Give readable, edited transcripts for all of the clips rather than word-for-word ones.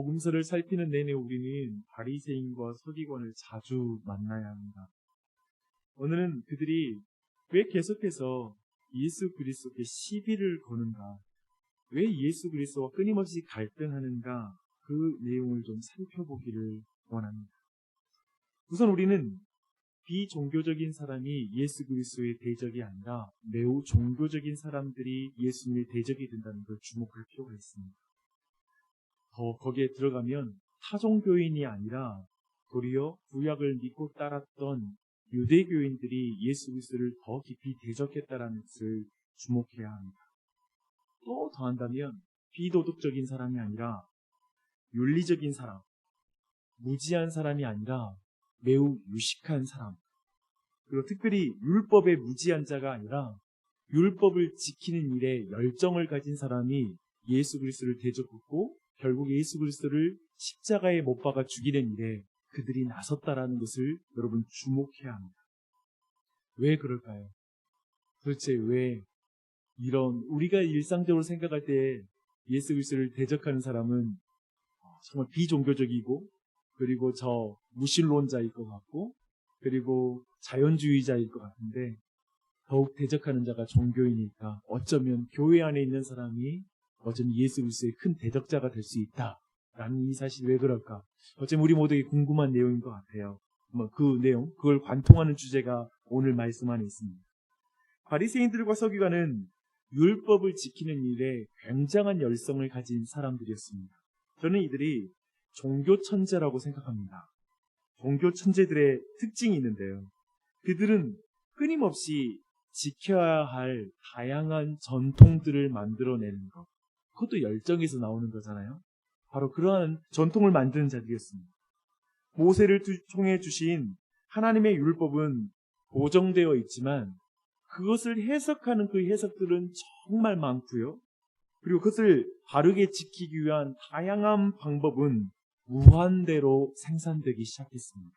복음서를 살피는 내내 우리는 바리새인과 서기관을 자주 만나야 합니다. 오늘은 그들이 왜 계속해서 예수 그리스도께 시비를 거는가, 왜 예수 그리스도와 끊임없이 갈등하는가, 그 내용을 좀 살펴보기를 원합니다. 우선 우리는 비종교적인 사람이 예수 그리스도의 대적이 아니라 매우 종교적인 사람들이 예수님의 대적이 된다는 걸 주목할 필요가 있습니다. 더 거기에 들어가면 타종교인이 아니라 도리어 구약을 믿고 따랐던 유대교인들이 예수 그리스도를 더 깊이 대적했다는 것을 주목해야 합니다. 또 더한다면 비도덕적인 사람이 아니라 윤리적인 사람, 무지한 사람이 아니라 매우 유식한 사람, 그리고 특별히 율법에 무지한 자가 아니라 율법을 지키는 일에 열정을 가진 사람이 예수 그리스도를 대적했고 결국 예수 그리스도를 십자가에 못 박아 죽이는 일에 그들이 나섰다라는 것을 여러분 주목해야 합니다. 왜 그럴까요? 도대체 왜 이런 우리가 일상적으로 생각할 때 예수 그리스도를 대적하는 사람은 정말 비종교적이고 그리고 저 무신론자일 것 같고 그리고 자연주의자일 것 같은데 더욱 대적하는 자가 종교이니까 어쩌면 교회 안에 있는 사람이 어쩌면 예수 그리스도의 큰 대적자가 될 수 있다라는 이 사실이 왜 그럴까? 어쩌면 우리 모두에게 궁금한 내용인 것 같아요. 그 내용, 그걸 관통하는 주제가 오늘 말씀 안에 있습니다. 바리새인들과 서기관은 율법을 지키는 일에 굉장한 열성을 가진 사람들이었습니다. 저는 이들이 종교 천재라고 생각합니다. 종교 천재들의 특징이 있는데요. 그들은 끊임없이 지켜야 할 다양한 전통들을 만들어내는 것, 그것도 열정에서 나오는 거잖아요. 바로 그러한 전통을 만드는 자들이었습니다. 모세를 통해 주신 하나님의 율법은 고정되어 있지만 그것을 해석하는 그 해석들은 정말 많고요. 그리고 그것을 바르게 지키기 위한 다양한 방법은 무한대로 생산되기 시작했습니다.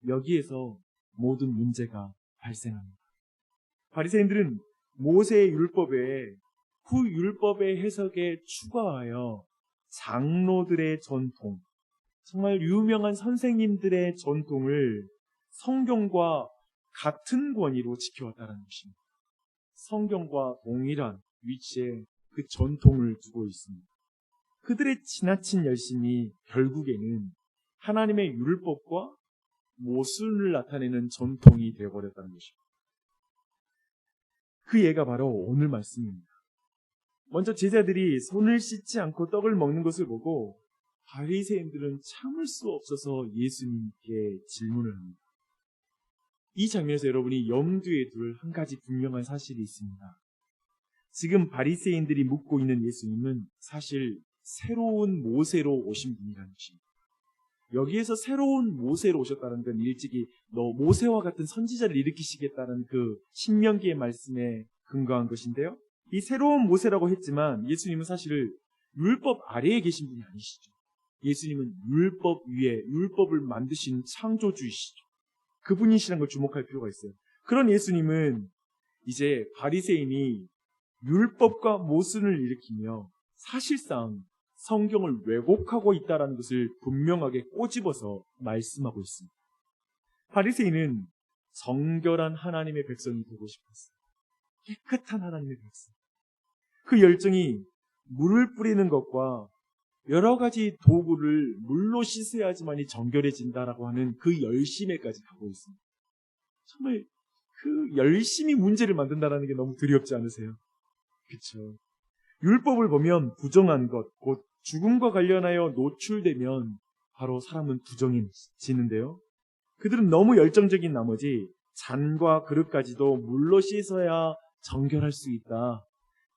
여기에서 모든 문제가 발생합니다. 바리새인들은 모세의 율법 외에 그 율법의 해석에 추가하여 장로들의 전통, 정말 유명한 선생님들의 전통을 성경과 같은 권위로 지켜왔다는 것입니다. 성경과 동일한 위치에 그 전통을 두고 있습니다. 그들의 지나친 열심이 결국에는 하나님의 율법과 모순을 나타내는 전통이 되어버렸다는 것입니다. 그 예가 바로 오늘 말씀입니다. 먼저 제자들이 손을 씻지 않고 떡을 먹는 것을 보고 바리새인들은 참을 수 없어서 예수님께 질문을 합니다. 이 장면에서 여러분이 염두에 둘 한 가지 분명한 사실이 있습니다. 지금 바리새인들이 묻고 있는 예수님은 사실 새로운 모세로 오신 분이라는 것입니다. 여기에서 새로운 모세로 오셨다는 건 일찍이 너 모세와 같은 선지자를 일으키시겠다는 그 신명기의 말씀에 근거한 것인데요. 이 새로운 모세라고 했지만 예수님은 사실 율법 아래에 계신 분이 아니시죠. 예수님은 율법 위에 율법을 만드신 창조주이시죠. 그분이시라는 걸 주목할 필요가 있어요. 그런 예수님은 이제 바리새인이 율법과 모순을 일으키며 사실상 성경을 왜곡하고 있다는 것을 분명하게 꼬집어서 말씀하고 있습니다. 바리새인은 정결한 하나님의 백성이 되고 싶었어요. 깨끗한 하나님의 백성. 그 열정이 물을 뿌리는 것과 여러 가지 도구를 물로 씻어야지만이 정결해진다라고 하는 그 열심에까지 가고 있습니다. 정말 그 열심이 문제를 만든다는 게 너무 두렵지 않으세요? 그렇죠. 율법을 보면 부정한 것, 곧 죽음과 관련하여 노출되면 바로 사람은 부정해지는데요. 그들은 너무 열정적인 나머지 잔과 그릇까지도 물로 씻어야 정결할 수 있다.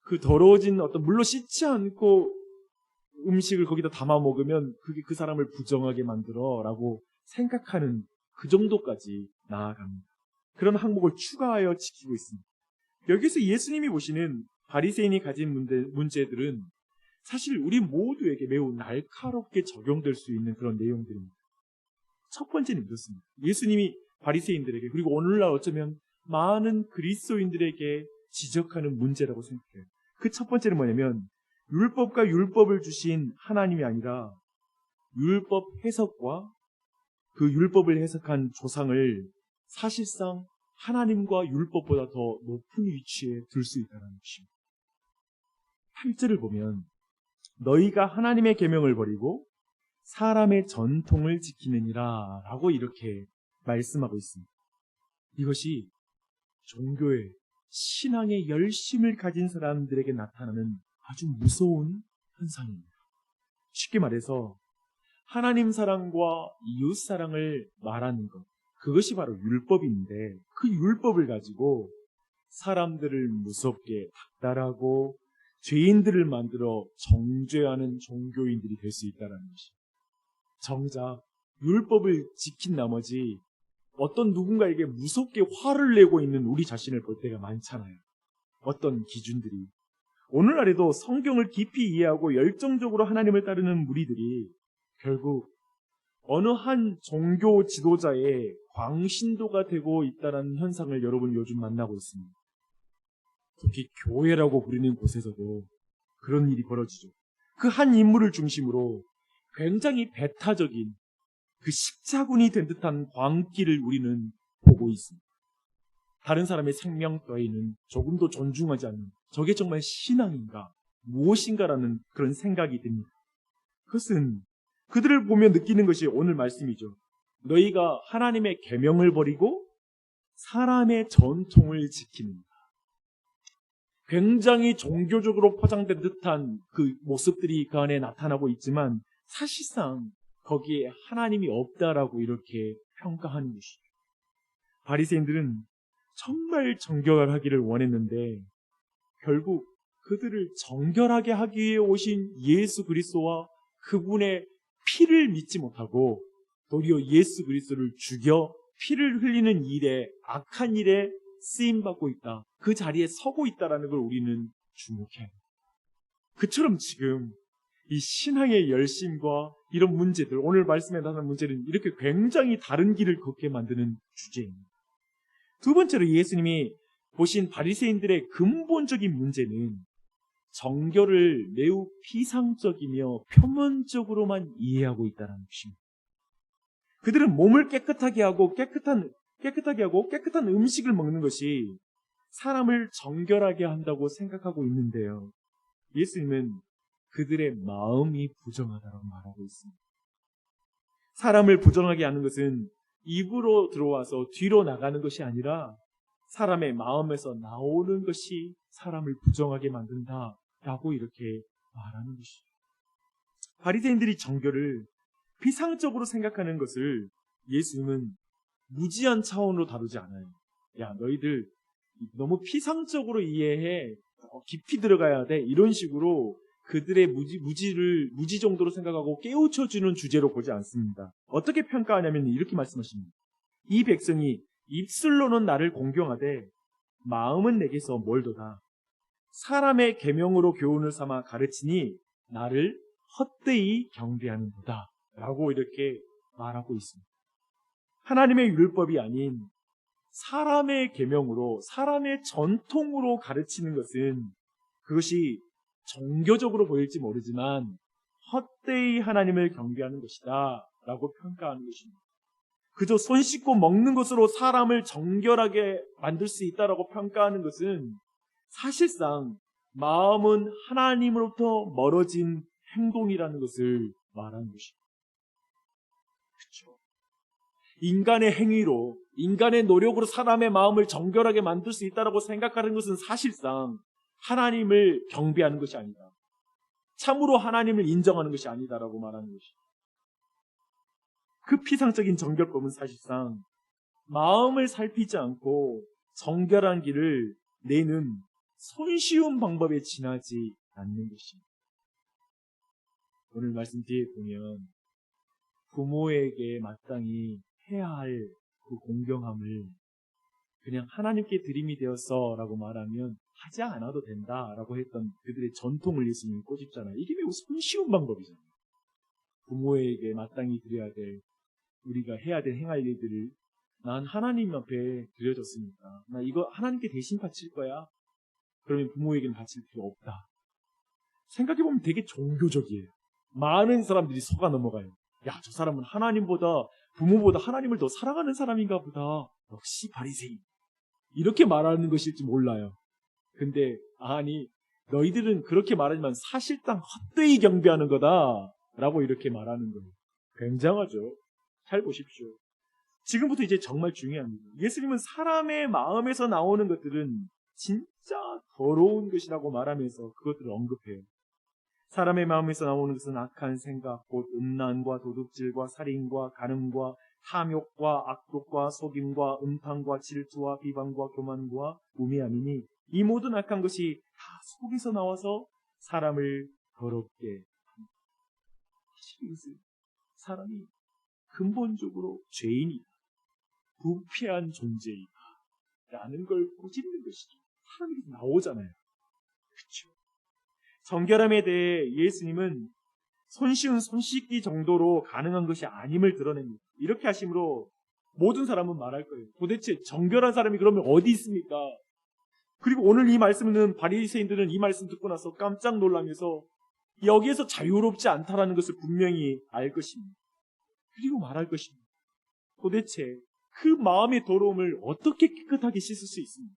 그 더러워진 어떤 물로 씻지 않고 음식을 거기다 담아 먹으면 그게 그 사람을 부정하게 만들어 라고 생각하는 그 정도까지 나아갑니다. 그런 항목을 추가하여 지키고 있습니다. 여기서 예수님이 보시는 바리새인이 가진 문제들은 사실 우리 모두에게 매우 날카롭게 적용될 수 있는 그런 내용들입니다. 첫 번째는 이렇습니다. 예수님이 바리새인들에게 그리고 오늘날 어쩌면 많은 그리스도인들에게 지적하는 문제라고 생각해요. 그 첫 번째는 뭐냐면 율법과 율법을 주신 하나님이 아니라 율법 해석과 그 율법을 해석한 조상을 사실상 하나님과 율법보다 더 높은 위치에 둘 수 있다는 것입니다. 8절을 보면 너희가 하나님의 계명을 버리고 사람의 전통을 지키느니라 라고 이렇게 말씀하고 있습니다. 이것이 종교의 신앙의 열심을 가진 사람들에게 나타나는 아주 무서운 현상입니다. 쉽게 말해서 하나님 사랑과 이웃 사랑을 말하는 것, 그것이 바로 율법인데 그 율법을 가지고 사람들을 무섭게 닥달하고 죄인들을 만들어 정죄하는 종교인들이 될 수 있다는 것입니다. 정작 율법을 지킨 나머지 어떤 누군가에게 무섭게 화를 내고 있는 우리 자신을 볼 때가 많잖아요. 어떤 기준들이. 오늘날에도 성경을 깊이 이해하고 열정적으로 하나님을 따르는 무리들이 결국 어느 한 종교 지도자의 광신도가 되고 있다는 현상을 여러분 요즘 만나고 있습니다. 특히 교회라고 부르는 곳에서도 그런 일이 벌어지죠. 그 한 인물을 중심으로 굉장히 배타적인 그 십자군이 된 듯한 광기를 우리는 보고 있습니다. 다른 사람의 생명 따위는 조금도 존중하지 않는 저게 정말 신앙인가 무엇인가라는 그런 생각이 듭니다. 그것은 그들을 보며 느끼는 것이 오늘 말씀이죠. 너희가 하나님의 계명을 버리고 사람의 전통을 지키는다. 굉장히 종교적으로 포장된 듯한 그 모습들이 그 안에 나타나고 있지만 사실상 거기에 하나님이 없다라고 이렇게 평가하는 것이죠. 바리새인들은 정말 정결하기를 원했는데 결국 그들을 정결하게 하기 위해 오신 예수 그리스도와 그분의 피를 믿지 못하고 도리어 예수 그리스도를 죽여 피를 흘리는 일에 악한 일에 쓰임받고 있다. 그 자리에 서고 있다는 걸 우리는 주목해야 합니다. 그처럼 지금 이 신앙의 열심과 이런 문제들, 오늘 말씀에 나타난 문제는 이렇게 굉장히 다른 길을 걷게 만드는 주제입니다. 두 번째로 예수님이 보신 바리새인들의 근본적인 문제는 정결을 매우 피상적이며 표면적으로만 이해하고 있다는 것입니다. 그들은 몸을 깨끗하게 하고 깨끗한 음식을 먹는 것이 사람을 정결하게 한다고 생각하고 있는데요. 예수님은 그들의 마음이 부정하다고 말하고 있습니다. 사람을 부정하게 하는 것은 입으로 들어와서 뒤로 나가는 것이 아니라 사람의 마음에서 나오는 것이 사람을 부정하게 만든다라고 이렇게 말하는 것이죠. 바리새인들이 정결을 피상적으로 생각하는 것을 예수님은 무지한 차원으로 다루지 않아요. 야, 너희들 너무 피상적으로 이해해. 깊이 들어가야 돼. 이런 식으로 그들의 무지 정도로 생각하고 깨우쳐주는 주제로 보지 않습니다. 어떻게 평가하냐면 이렇게 말씀하십니다. 이 백성이 입술로는 나를 공경하되 마음은 내게서 멀도다. 사람의 계명으로 교훈을 삼아 가르치니 나를 헛되이 경배하는도다. 라고 이렇게 말하고 있습니다. 하나님의 율법이 아닌 사람의 계명으로 사람의 전통으로 가르치는 것은 그것이 종교적으로 보일지 모르지만 헛되이 하나님을 경배하는 것이다 라고 평가하는 것입니다. 그저 손 씻고 먹는 것으로 사람을 정결하게 만들 수 있다라고 평가하는 것은 사실상 마음은 하나님으로부터 멀어진 행동이라는 것을 말하는 것입니다. 그렇죠? 인간의 행위로, 인간의 노력으로 사람의 마음을 정결하게 만들 수 있다라고 생각하는 것은 사실상 하나님을 경배하는 것이 아니다. 참으로 하나님을 인정하는 것이 아니다라고 말하는 것이죠. 그 피상적인 정결법은 사실상 마음을 살피지 않고 정결한 길을 내는 손쉬운 방법에 지나지 않는 것입니다. 오늘 말씀 뒤에 보면 부모에게 마땅히 해야 할 그 공경함을 그냥 하나님께 드림이 되었어라고 말하면 하지 않아도 된다라고 했던 그들의 전통을 예수님이 꼬집잖아요. 이게 매우 손쉬운 방법이잖아요. 부모에게 마땅히 드려야 될, 우리가 해야 될 행할 일들을 난 하나님 앞에 드려졌으니까 나 이거 하나님께 대신 바칠 거야. 그러면 부모에게는 바칠 필요 없다. 생각해보면 되게 종교적이에요. 많은 사람들이 속아 넘어가요. 야, 저 사람은 하나님보다, 부모보다 하나님을 더 사랑하는 사람인가 보다. 역시 바리새인. 이렇게 말하는 것일지 몰라요. 근데 아니, 너희들은 그렇게 말하지만 사실상 헛되이 경배하는 거다 라고 이렇게 말하는 거예요. 굉장하죠. 잘 보십시오. 지금부터 이제 정말 중요합니다. 예수님은 사람의 마음에서 나오는 것들은 진짜 더러운 것이라고 말하면서 그것들을 언급해요. 사람의 마음에서 나오는 것은 악한 생각, 곧 음란과 도둑질과 살인과 간음과 탐욕과 악독과 속임과 음탕과 질투와 비방과 교만과 우매함이니 이 모든 악한 것이 다 속에서 나와서 사람을 더럽게 합니다. 사실 이것은 사람이 근본적으로 죄인이다, 부패한 존재이다 라는 걸 꼬집는 것이죠. 사람이 나오잖아요. 그렇죠? 정결함에 대해 예수님은 손쉬운 손 씻기 정도로 가능한 것이 아님을 드러냅니다. 이렇게 하심으로 모든 사람은 말할 거예요. 도대체 정결한 사람이 그러면 어디 있습니까? 그리고 오늘 이 말씀은 바리새인들은 이 말씀 듣고 나서 깜짝 놀라면서 여기에서 자유롭지 않다라는 것을 분명히 알 것입니다. 그리고 말할 것입니다. 도대체 그 마음의 더러움을 어떻게 깨끗하게 씻을 수 있습니까?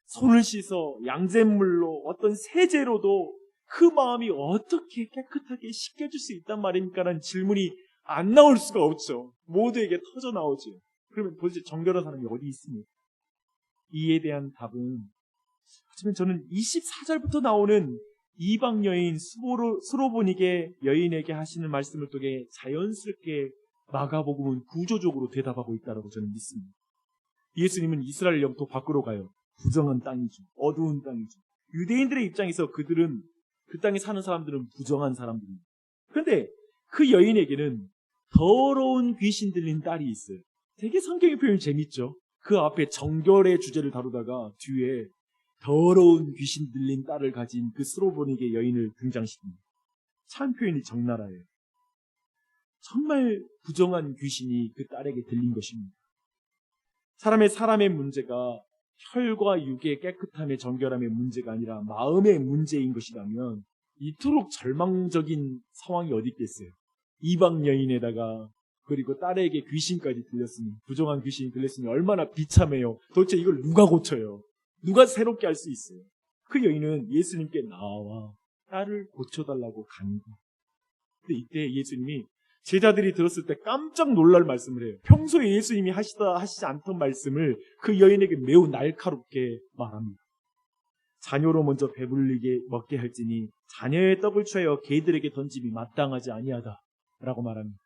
손을 씻어 양잿물로 어떤 세제로도 그 마음이 어떻게 깨끗하게 씻겨질 수 있단 말입니까? 라는 질문이 안 나올 수가 없죠. 모두에게 터져 나오죠. 그러면 도대체 정결한 사람이 어디 있습니까? 이에 대한 답은, 하지만 저는 24절부터 나오는 이방 여인 스로보니게 여인에게 하시는 말씀을 통해 자연스럽게 마가복음은 구조적으로 대답하고 있다고 저는 믿습니다. 예수님은 이스라엘 영토 밖으로 가요. 부정한 땅이죠. 어두운 땅이죠. 유대인들의 입장에서 그들은, 그 땅에 사는 사람들은 부정한 사람들입니다. 그런데 그 여인에게는 더러운 귀신 들린 딸이 있어요. 되게 성경의 표현이 재밌죠. 그 앞에 정결의 주제를 다루다가 뒤에 더러운 귀신 들린 딸을 가진 그 스로보니게 여인을 등장시킵니다. 참 표현이 적나라해요. 정말 부정한 귀신이 그 딸에게 들린 것입니다. 사람의 문제가 혈과 육의 깨끗함의 정결함의 문제가 아니라 마음의 문제인 것이라면 이토록 절망적인 상황이 어디 있겠어요. 이방 여인에다가 그리고 딸에게 귀신까지 들렸으니, 부정한 귀신이 들렸으니 얼마나 비참해요. 도대체 이걸 누가 고쳐요? 누가 새롭게 할 수 있어요? 그 여인은 예수님께 나와 딸을 고쳐달라고 간다. 근데 이때 예수님이 제자들이 들었을 때 깜짝 놀랄 말씀을 해요. 평소에 예수님이 하시지 않던 말씀을 그 여인에게 매우 날카롭게 말합니다. 자녀로 먼저 배불리게 먹게 할지니 자녀의 떡을 취하여 개들에게 던짐이 마땅하지 아니하다 라고 말합니다.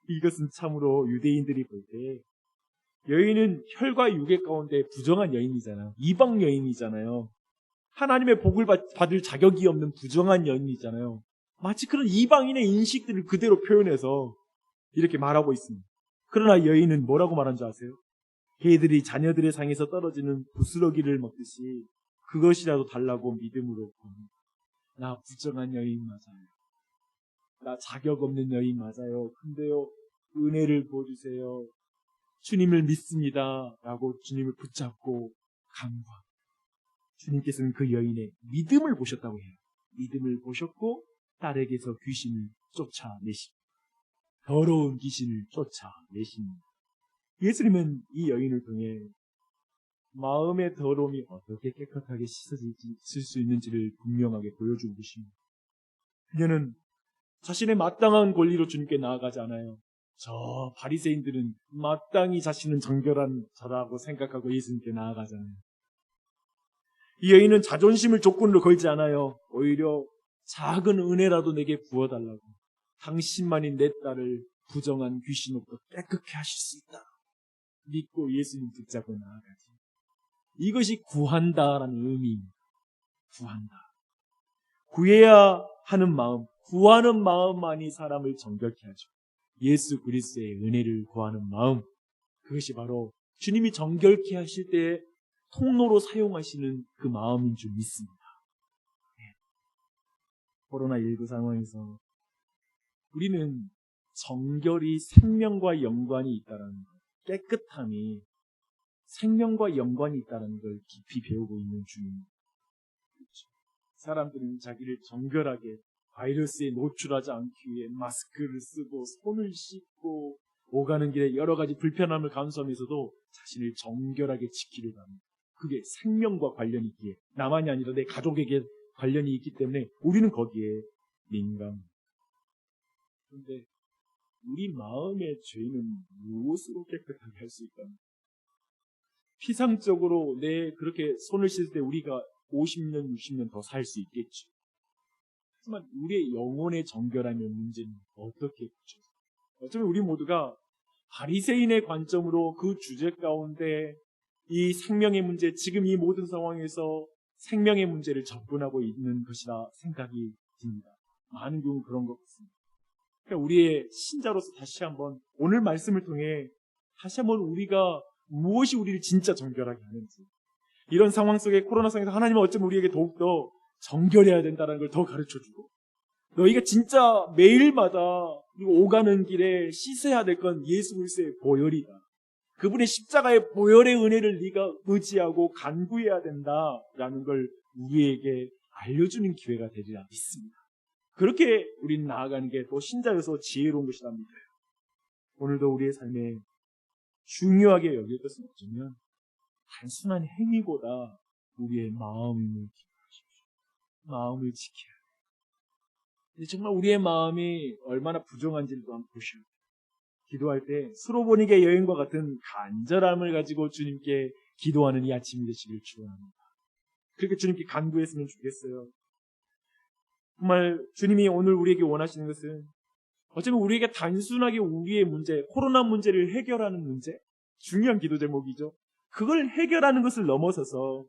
이것은 참으로 유대인들이 볼 때 여인은 혈과 육의 가운데 부정한 여인이잖아요. 이방 여인이잖아요. 하나님의 복을 받을 자격이 없는 부정한 여인이잖아요. 마치 그런 이방인의 인식들을 그대로 표현해서 이렇게 말하고 있습니다. 그러나 여인은 뭐라고 말한 줄 아세요? 개들이 자녀들의 상에서 떨어지는 부스러기를 먹듯이 그것이라도 달라고 믿음으로 구합니다. 나 부정한 여인 맞아요. 나 자격 없는 여인 맞아요. 근데요, 은혜를 부어주세요. 주님을 믿습니다. 라고 주님을 붙잡고 간구합니다. 주님께서는 그 여인의 믿음을 보셨다고 해요. 믿음을 보셨고 딸에게서 귀신을 쫓아내십니다. 더러운 귀신을 쫓아내십니다. 예수님은 이 여인을 통해 마음의 더러움이 어떻게 깨끗하게 씻어질 수 있는지를 분명하게 보여주고 계십니다. 그녀는 자신의 마땅한 권리로 주님께 나아가지 않아요. 저 바리새인들은 마땅히 자신은 정결한 자라고 생각하고 예수님께 나아가잖아요. 이 여인은 자존심을 조건으로 걸지 않아요. 오히려 작은 은혜라도 내게 부어달라고, 당신만이 내 딸을 부정한 귀신으로부터 깨끗게 하실 수 있다 믿고 예수님 붙잡고 나아가지. 이것이 구한다라는 의미입니다. 구한다. 구해야 하는 마음, 구하는 마음만이 사람을 정결케 하죠. 예수 그리스도의 은혜를 구하는 마음, 그것이 바로 주님이 정결케 하실 때 통로로 사용하시는 그 마음인 줄 믿습니다. 코로나19 상황에서 우리는 정결이 생명과 연관이 있다는 것, 깨끗함이 생명과 연관이 있다는 걸 깊이 배우고 있는 중입니다. 그렇죠. 사람들은 자기를 정결하게 바이러스에 노출하지 않기 위해 마스크를 쓰고 손을 씻고 오가는 길에 여러 가지 불편함을 감수하면서도 자신을 정결하게 지키려고 합니다. 그게 생명과 관련이 있기에 나만이 아니라 내 가족에게 관련이 있기 때문에 우리는 거기에 민감합니다. 그런데 우리 마음의 죄는 무엇으로 깨끗하게 할 수 있다? 피상적으로 그렇게 손을 씻을 때 우리가 50년, 60년 더 살 수 있겠죠. 하지만 우리의 영혼의 정결함의 문제는 어떻게 했죠? 어쩌면 우리 모두가 바리새인의 관점으로 그 주제 가운데 이 생명의 문제, 지금 이 모든 상황에서 생명의 문제를 접근하고 있는 것이라 생각이 듭니다. 많은 경우 그런 것 같습니다. 그러니까 우리의 신자로서 다시 한번 오늘 말씀을 통해 다시 한번 우리가 무엇이 우리를 진짜 정결하게 하는지, 이런 상황 속에 코로나 상황에서 하나님은 어쩌면 우리에게 더욱더 정결해야 된다는 걸 더 가르쳐주고, 너희가 진짜 매일마다 오가는 길에 씻어야 될 건 예수 그리스도의 보혈이다. 그분의 십자가의 보혈의 은혜를 네가 의지하고 간구해야 된다라는 걸 우리에게 알려주는 기회가 되리라 믿습니다. 그렇게 우리는 나아가는 게 또 신자여서 지혜로운 것이라 믿어요. 오늘도 우리의 삶에 중요하게 여길 것은 어쩌면 단순한 행위보다 우리의 마음을 기억하십시오. 마음을 지켜야 해요. 근데 정말 우리의 마음이 얼마나 부정한지를 또한 보셔야 돼요. 기도할 때 수로보니게 여인과 같은 간절함을 가지고 주님께 기도하는 이 아침이 되시길 축원합니다. 그렇게 주님께 간구했으면 좋겠어요. 정말 주님이 오늘 우리에게 원하시는 것은 어쩌면 우리에게 단순하게 우리의 문제, 코로나 문제를 해결하는 문제, 중요한 기도 제목이죠. 그걸 해결하는 것을 넘어서서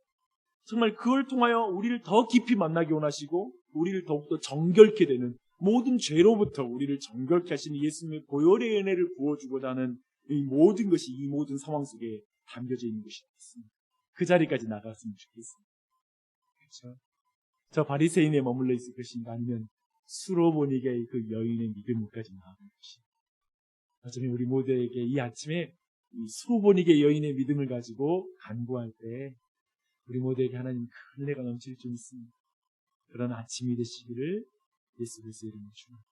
정말 그걸 통하여 우리를 더 깊이 만나기 원하시고 우리를 더욱더 정결케 되는, 모든 죄로부터 우리를 정결케 하시는 예수님의 보혈의 은혜를 부어주고자 하는 이 모든 것이 이 모든 상황 속에 담겨져 있는 것이 있습니다. 그 자리까지 나갔으면 좋겠습니다. 그렇죠? 저 바리새인에 머물러 있을 것인가, 아니면 수로보니게의 그 여인의 믿음까지 나아갈 것인가. 어쩌면 우리 모두에게 이 아침에 이 수로보니게 여인의 믿음을 가지고 간구할 때 우리 모두에게 하나님 큰 은혜가 넘칠 줄 믿습니다. 그런 아침이 되시기를 예수 그리스도의 이름으로 축원합니다.